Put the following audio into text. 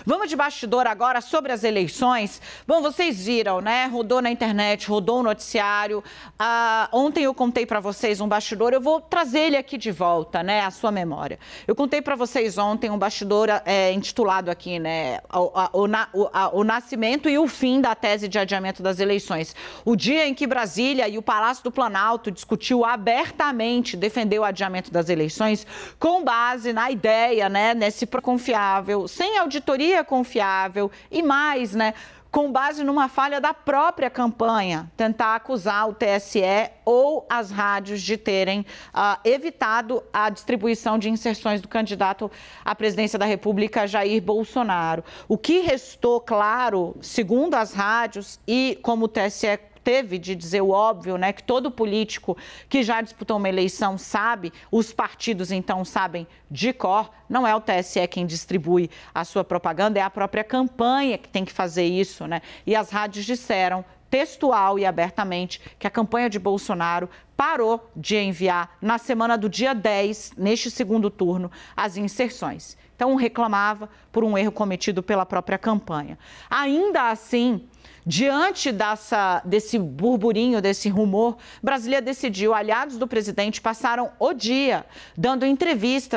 Vamos de bastidor agora sobre as eleições. Bom, vocês viram, né? Rodou na internet, rodou o noticiário. Ontem eu contei para vocês um bastidor, eu vou trazer ele aqui de volta, né? À sua memória. Eu contei para vocês ontem um bastidor intitulado aqui, né? O nascimento e o fim da tese de adiamento das eleições. O dia em que Brasília e o Palácio do Planalto discutiu abertamente, defendeu o adiamento das eleições com base na ideia, né? Nesse confiável, sem auditoria confiável e mais, né? Com base numa falha da própria campanha, tentar acusar o TSE ou as rádios de terem evitado a distribuição de inserções do candidato à presidência da República, Jair Bolsonaro. O que restou claro, segundo as rádios e como o TSE teve de dizer o óbvio, né, que todo político que já disputou uma eleição sabe, os partidos então sabem de cor, não é o TSE quem distribui a sua propaganda, é a própria campanha que tem que fazer isso, né? E as rádios disseram, textual e abertamente, que a campanha de Bolsonaro parou de enviar na semana do dia 10, neste segundo turno, as inserções. Então reclamava por um erro cometido pela própria campanha. Ainda assim, diante desse burburinho, desse rumor, Brasília decidiu, aliados do presidente passaram o dia dando entrevistas